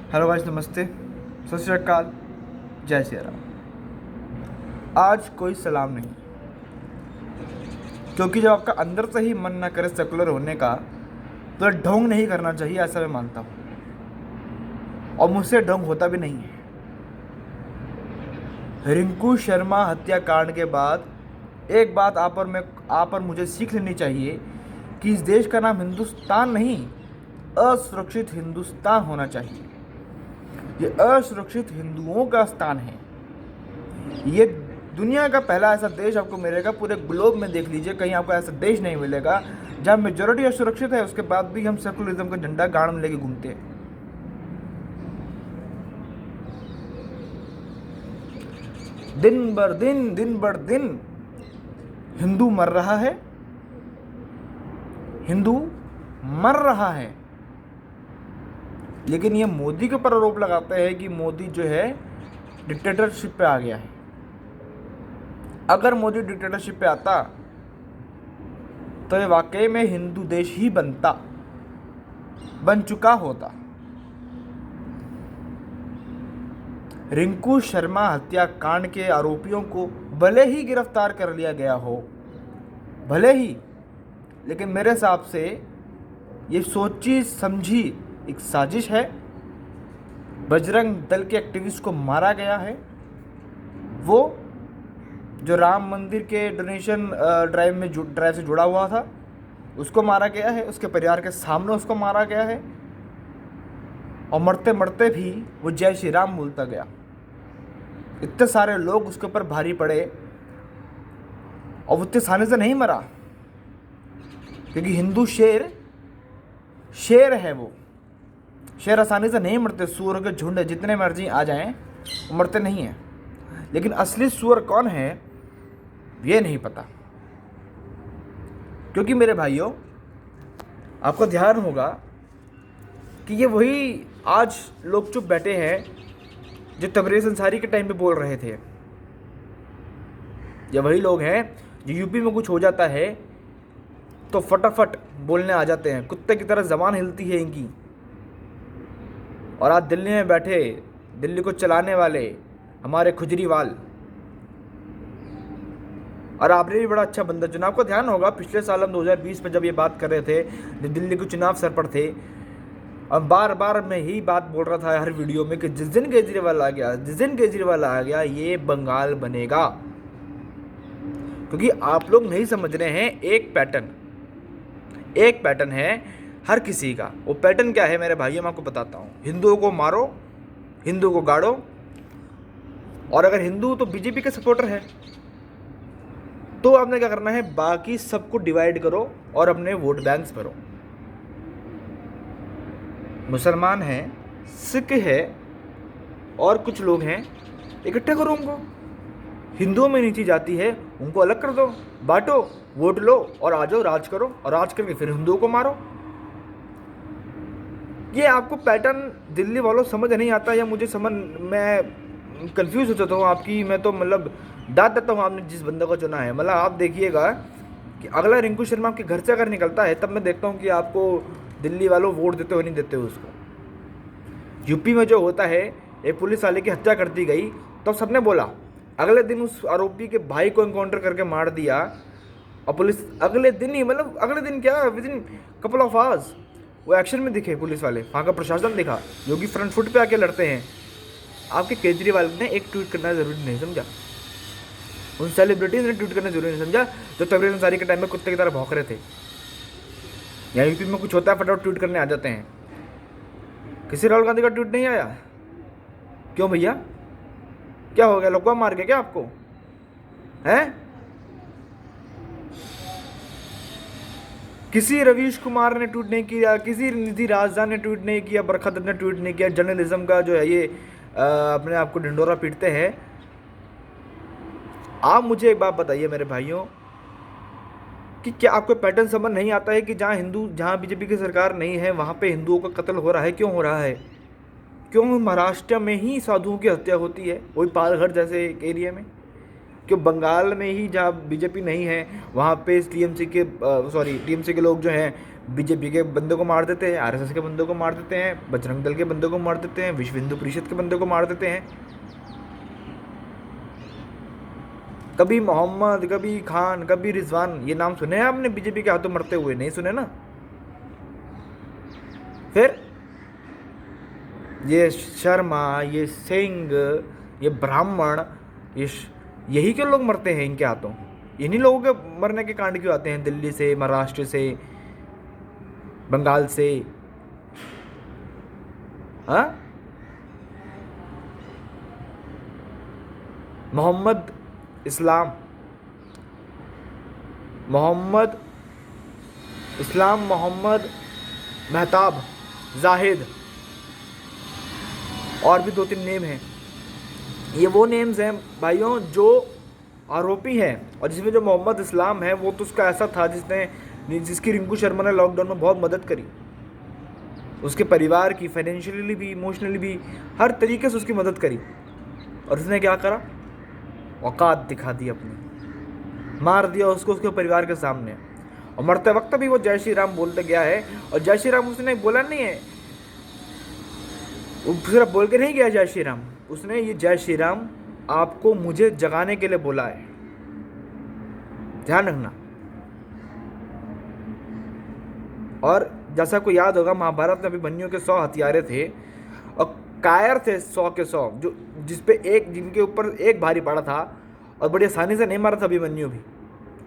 Hello guys, नमस्ते, सत श्री अकाल, जय श्री राम। आज कोई सलाम नहीं, क्योंकि जब आपका अंदर से ही मन ना करे सेकुलर होने का, तो ढोंग नहीं करना चाहिए, ऐसा मैं मानता हूँ। और मुझसे ढोंग होता भी नहीं है। रिंकू शर्मा हत्याकांड के बाद एक बात आप और मुझे सीख लेनी चाहिए कि इस देश का नाम हिंदुस्तान नहीं, असुरक्षित हिंदुस्तान होना चाहिए। ये असुरक्षित हिंदुओं का स्थान है। ये दुनिया का पहला ऐसा देश आपको मिलेगा, पूरे ग्लोब में देख लीजिए, कहीं आपको ऐसा देश नहीं मिलेगा जहाँ मेजोरिटी असुरक्षित है, उसके बाद भी हम सेकुलरिज्म का झंडा गाड़ में लेके घूमते हैं। दिन बर दिन हिंदू मर रहा है, हिंदू मर रहा है। लेकिन ये मोदी के ऊपर आरोप लगाते हैं कि मोदी जो है डिक्टेटरशिप पे आ गया है। अगर मोदी डिक्टेटरशिप पे आता तो ये वाकई में हिंदू देश ही बन चुका होता। रिंकू शर्मा हत्याकांड के आरोपियों को भले ही गिरफ्तार कर लिया गया हो, भले ही, लेकिन मेरे हिसाब से ये सोची समझी एक साजिश है। बजरंग दल के एक्टिविस्ट को मारा गया है। वो जो राम मंदिर के डोनेशन ड्राइव से जुड़ा हुआ था, उसको मारा गया है। उसके परिवार के सामने उसको मारा गया है। और मरते मरते भी वो जय श्री राम बोलता गया। इतने सारे लोग उसके ऊपर भारी पड़े, और वो इतने आसानी से नहीं मरा, क्योंकि हिंदू शेर है। वो शेर आसानी से नहीं मरते। सूअर के झुंड जितने मर्जी आ जाएं, वो मरते नहीं हैं। लेकिन असली सूअर कौन है ये नहीं पता। क्योंकि मेरे भाइयों, आपको ध्यान होगा कि ये वही आज लोग चुप बैठे हैं जो तबरेज़ अंसारी के टाइम पे बोल रहे थे। ये वही लोग हैं जो यूपी में कुछ हो जाता है तो फटाफट बोलने आ जाते हैं, कुत्ते की तरह ज़बान हिलती है इनकी। और आज दिल्ली में बैठे, दिल्ली को चलाने वाले हमारे खुजरीवाल, और आपने भी बड़ा अच्छा बंदा चुना। आपको ध्यान होगा पिछले साल हम 2020 में जब ये बात कर रहे थे, जब दिल्ली के चुनाव सर पर थे, और बार बार मैं यही बात बोल रहा था हर वीडियो में कि जिस दिन केजरीवाल आ गया ये बंगाल बनेगा। क्योंकि आप लोग नहीं समझ रहे हैं, एक पैटर्न है हर किसी का। वो पैटर्न क्या है मेरे भाइयों, मैं आपको बताता हूँ। हिंदुओं को मारो, हिंदू को गाड़ो, और अगर हिंदू तो बीजेपी के सपोर्टर है तो आपने क्या करना है, बाकी सबको डिवाइड करो और अपने वोट बैंक्स भरो। मुसलमान हैं, सिख है, और कुछ लोग हैं, इकट्ठे करो उनको। हिंदुओं में नीची जाति है, उनको अलग कर दो, बांटो, वोट लो और आ जाओ, राज करो, और राज करके फिर हिंदुओं को मारो। ये आपको पैटर्न दिल्ली वालों समझ नहीं आता, या मैं कंफ्यूज हो जाता हूँ आपकी। मैं तो मतलब डांट देता हूँ आपने जिस बंदे को चुना है। मतलब आप देखिएगा कि अगला रिंकू शर्मा आपके घर से अगर निकलता है, तब मैं देखता हूँ कि आपको दिल्ली वालों वोट देते हो नहीं देते हो उसको। यूपी में जो होता है, एक पुलिस वाले की हत्या कर दी गई तो सबने बोला, अगले दिन उस आरोपी के भाई को एनकाउंटर करके मार दिया, और पुलिस अगले दिन ही, मतलब अगले दिन क्या, with in couple of hours वो एक्शन में दिखे पुलिस वाले, वहाँ का प्रशासन दिखा, योगी फ्रंट फुट पे आके लड़ते हैं। आपके केजरीवाल ने एक ट्वीट करना जरूरी नहीं समझा, उन सेलिब्रिटीज़ ने ट्वीट करना जरूरी नहीं समझा जो तबरेज़ अंसारी के टाइम में कुत्ते की तरह भौंक रहे थे। यहाँ यूपी में कुछ होता है फटाफट ट्वीट करने आ जाते हैं। किसी राहुल गांधी का ट्वीट नहीं आया? क्यों भैया, क्या हो गया, लकवा मार गया क्या आपको हैं? किसी रवीश कुमार ने ट्वीट नहीं किया, किसी निधि राजदा ने ट्वीट नहीं किया, बरखा दत्त ने ट्वीट नहीं किया। जर्नलिज्म का जो है ये अपने आप को ढिंडोरा पीटते हैं। आप मुझे एक बात बताइए मेरे भाइयों, कि क्या आपको पैटर्न समझ नहीं आता है कि जहाँ बीजेपी की सरकार नहीं है वहाँ पे हिंदुओं का कत्ल हो रहा है? क्यों हो रहा है? क्यों महाराष्ट्र में ही साधुओं की हत्या होती है, वही पालघर जैसे एक एरिया में? क्यों बंगाल में ही जहाँ बीजेपी नहीं है वहाँ पे टीएमसी के लोग जो हैं बीजेपी के बंदे को मार देते हैं, आरएसएस के बंदों को मार देते हैं, बजरंग दल के बंदों को मार देते हैं, विश्व हिंदू परिषद के बंदों को मार देते हैं। कभी मोहम्मद, कभी खान, कभी रिजवान, ये नाम सुने हैं आपने बीजेपी के हाथों मरते हुए? नहीं सुने ना। फिर ये शर्मा, ये सिंह, ये ब्राह्मण, यही क्यों लोग मरते हैं इनके हाथों? इन्हीं लोगों के मरने के कांड क्यों आते हैं दिल्ली से, महाराष्ट्र से, बंगाल से? हाँ, मोहम्मद इस्लाम, मोहम्मद इस्लाम, मोहम्मद मेहताब, जाहिद, और भी 2-3 नेम हैं। ये वो नेम्स हैं भाइयों जो आरोपी हैं। और जिसमें जो मोहम्मद इस्लाम है वो तो उसका ऐसा था जिसकी रिंकू शर्मा ने लॉकडाउन में बहुत मदद करी, उसके परिवार की, फाइनेंशियली भी, इमोशनली भी, हर तरीके से उसकी मदद करी। और उसने क्या करा? औकात दिखा दी अपनी, मार दिया उसको उसके परिवार के सामने। और मरते वक्त भी वो जय श्री राम बोलते गया है। और जय श्री राम उसने बोला नहीं है, वो सिर्फ बोल के नहीं गया जय श्री राम, उसने ये जय श्री राम आपको मुझे जगाने के लिए बोला है, ध्यान रखना। और जैसा आपको याद होगा महाभारत में अभिमन्यु के 100 हथियारे थे और कायर थे 100 के 100, जो जिनके ऊपर एक भारी पड़ा था और बड़ी आसानी से नहीं मारा था अभिमन्यु भी।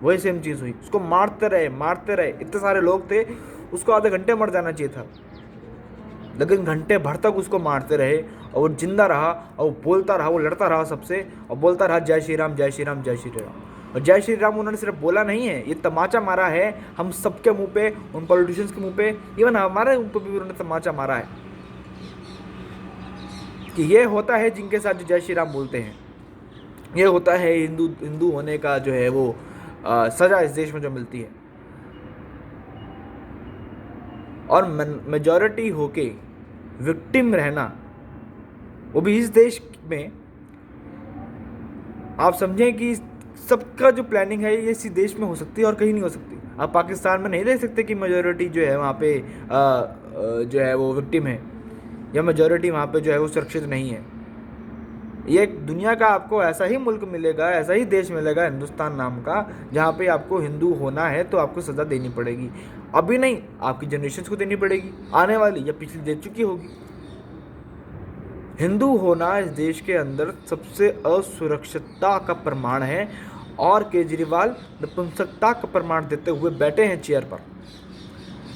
वही सेम चीज़ हुई, उसको मारते रहे, इतने सारे लोग थे, उसको आधे घंटे मर जाना चाहिए था, लेकिन घंटे भर तक उसको मारते रहे और वो जिंदा रहा और वो बोलता रहा, वो लड़ता रहा सबसे और बोलता रहा जय श्री राम, जय श्री राम, जय श्री राम। और जय श्री राम उन्होंने सिर्फ बोला नहीं है, ये तमाचा मारा है हम सबके मुंह पे, उन पॉलिटिशियंस के मुंह पे, इवन हमारे मुंह पे भी उन्होंने तमाचा मारा है कि ये होता है जिनके साथ जो जय श्री राम बोलते हैं, ये होता है हिंदू होने का जो है वो सजा इस देश में जो मिलती है। और मेजॉरिटी होके विक्टिम रहना, वो भी इस देश में, आप समझें कि सबका जो प्लानिंग है ये इसी देश में हो सकती है और कहीं नहीं हो सकती। आप पाकिस्तान में नहीं देख सकते कि मेजॉरिटी जो है वहाँ पे जो है वो विक्टिम है, या मेजॉरिटी वहाँ पे जो है वो सुरक्षित नहीं है। ये दुनिया का आपको ऐसा ही मुल्क मिलेगा, ऐसा ही देश मिलेगा हिंदुस्तान नाम का, जहाँ पे आपको हिंदू होना है तो आपको सज़ा देनी पड़ेगी। अभी नहीं, आपकी जनरेशन को देनी पड़ेगी, आने वाली या पिछली दे चुकी होगी। हिंदू होना इस देश के अंदर सबसे असुरक्षितता का प्रमाण है और केजरीवाल नपुंसकता का प्रमाण देते हुए बैठे हैं चेयर पर।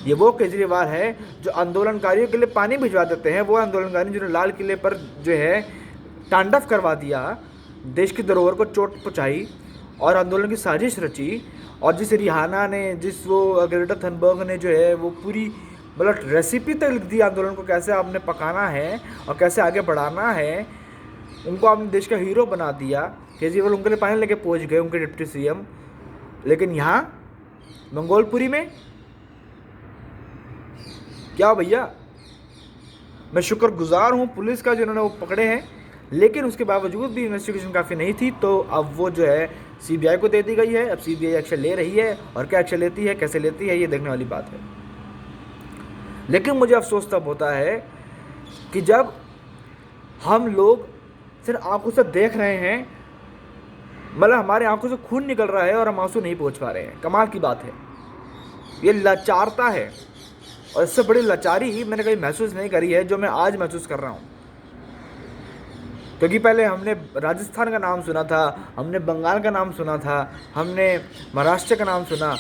ये वो केजरीवाल है जो आंदोलनकारियों के लिए पानी भिजवा देते हैं, वो आंदोलनकारी जिन्होंने लाल किले पर जो है तांडव करवा दिया, देश की धरोहर को चोट पहुँचाई और आंदोलन की साजिश रची। और जिस रिहाना ने, जिस वो ग्रेटा थनबर्ग ने जो है वो पूरी मतलब रेसिपी तक लिख दी आंदोलन को कैसे आपने पकाना है और कैसे आगे बढ़ाना है, उनको आपने देश का हीरो बना दिया। केजरीवाल उनके लिए पानी लेके पहुंच गए, उनके डिप्टी सीएम। लेकिन यहाँ मंगोलपुरी में क्या भैया, मैं शुक्रगुजार हूँ पुलिस का जिन्होंने वो पकड़े हैं, लेकिन उसके बावजूद भी इन्वेस्टिगेशन काफ़ी नहीं थी, तो अब वो जो है सीबीआई को दे दी गई है। अब सीबीआई एक्शन ले रही है और क्या एक्शन लेती है, कैसे लेती है, ये देखने वाली बात है। लेकिन मुझे अफसोस तब होता है कि जब हम लोग सिर्फ आंखों से देख रहे हैं, मतलब हमारे आंखों से खून निकल रहा है और हम आंसू नहीं पहुंच पा रहे हैं। कमाल की बात है, ये लाचारता है। और इससे बड़ी लाचारी मैंने कभी महसूस नहीं करी है जो मैं आज महसूस कर रहा हूँ। क्योंकि पहले हमने राजस्थान का नाम सुना था, हमने बंगाल का नाम सुना था, हमने महाराष्ट्र का नाम सुना,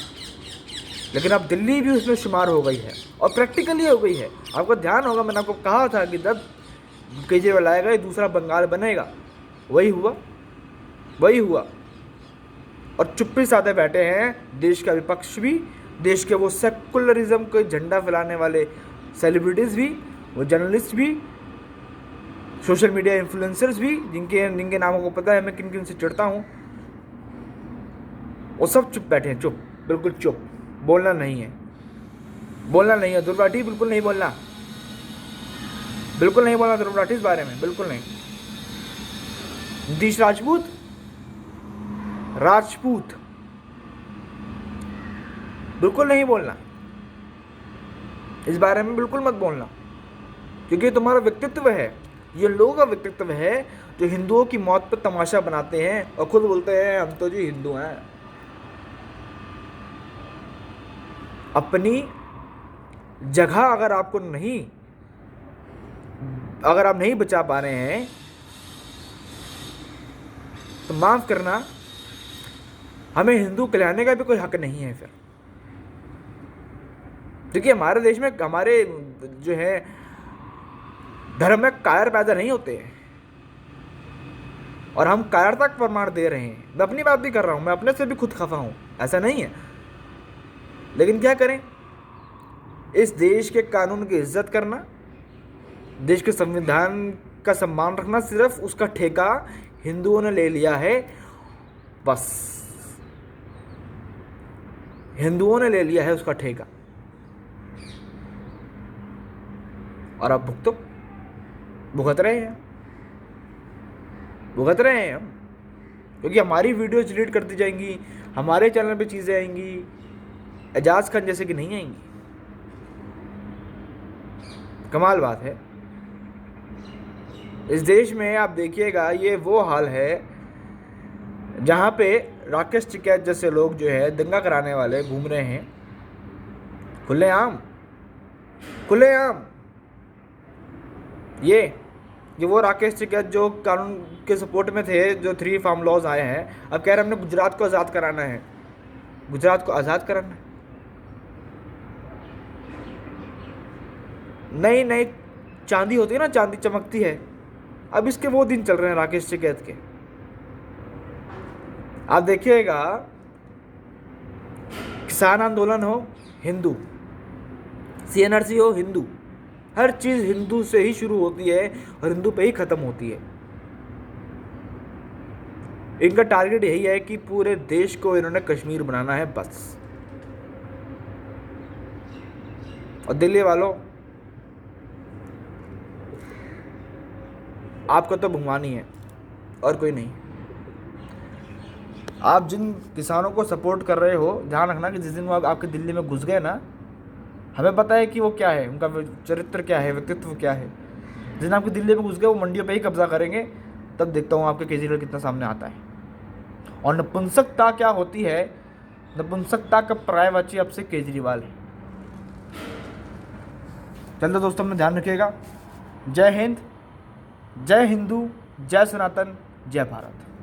लेकिन अब दिल्ली भी उसमें शुमार हो गई है और प्रैक्टिकली हो गई है। आपको ध्यान होगा, मैंने आपको कहा था कि जब केजरीवाल आएगा ये दूसरा बंगाल बनेगा, वही हुआ। और चुप्पी साधे बैठे हैं देश का विपक्ष भी, देश के वो सेकुलरिज्म को झंडा फैलाने वाले सेलिब्रिटीज़ भी, वो जर्नलिस्ट भी, सोशल मीडिया इन्फ्लुएंसर्स भी, जिनके नामों को पता है मैं किन किन से चिढ़ता हूँ, वो सब चुप बैठे हैं, चुप, बिल्कुल चुप। बोलना नहीं है ध्रुव राठी, बिल्कुल नहीं बोलना ध्रुव राठी इस बारे में, बिल्कुल नहीं। नीतीश राजपूत बिल्कुल नहीं बोलना। इस बारे में बिल्कुल मत बोलना, क्योंकि ये तुम्हारा व्यक्तित्व है, ये लोगों का व्यक्तित्व है जो हिंदुओं की मौत पर तमाशा बनाते हैं और खुद बोलते हैं हम तो जी हिंदू हैं। अपनी जगह अगर आप नहीं बचा पा रहे हैं तो माफ करना, हमें हिंदू कहलाने का भी कोई हक नहीं है फिर। क्योंकि हमारे देश में हमारे जो है धर्म में कायर पैदा नहीं होते हैं, और हम कायरता का प्रमाण दे रहे हैं। मैं अपनी बात भी कर रहा हूं, मैं अपने से भी खुद खफा हूं, ऐसा नहीं है। लेकिन क्या करें, इस देश के कानून की इज्जत करना, देश के संविधान का सम्मान रखना, सिर्फ उसका ठेका हिंदुओं ने ले लिया है। बस हिंदुओं ने ले लिया है उसका ठेका, और अब भुगत रहे हैं हम, क्योंकि हमारी वीडियो डिलीट कर दी जाएंगी, हमारे चैनल पे चीज़ें आएंगी, एजाज खान जैसे कि नहीं आएंगी। कमाल बात है। इस देश में आप देखिएगा, ये वो हाल है जहाँ पे राकेश टिकैत जैसे लोग जो है दंगा कराने वाले घूम रहे हैं खुलेआम। ये वो राकेश टिकैत जो कानून के सपोर्ट में थे, जो 3 फार्म लॉज आए हैं, अब कह रहे हैं हमने गुजरात को आज़ाद कराना है। नई चांदी होती है ना, चांदी चमकती है। अब इसके वो दिन चल रहे हैं राकेश टिकैत के। आप देखिएगा, किसान आंदोलन हो हिंदू, CNRC हो हिंदू, हर चीज़ हिंदू से ही शुरू होती है और हिंदू पे ही ख़त्म होती है। इनका टारगेट यही है कि पूरे देश को इन्होंने कश्मीर बनाना है बस। और दिल्ली वालों, आपका तो भगवान ही है और कोई नहीं। आप जिन किसानों को सपोर्ट कर रहे हो, ध्यान रखना कि जिस दिन वो आपके दिल्ली में घुस गए ना, हमें पता है कि वो क्या है, उनका चरित्र क्या है, व्यक्तित्व क्या है। जिस दिन आपकी दिल्ली में घुस गए, वो मंडियों पे ही कब्जा करेंगे, तब देखता हूँ आपके केजरीवाल कितना सामने आता है। और नपुंसकता क्या होती है, नपुंसकता का पर्यायवाची आपसे केजरीवाल है। चलो दोस्तों, अपना ध्यान रखिएगा। जय हिंद, जय हिंदू, जय सनातन, जय भारत।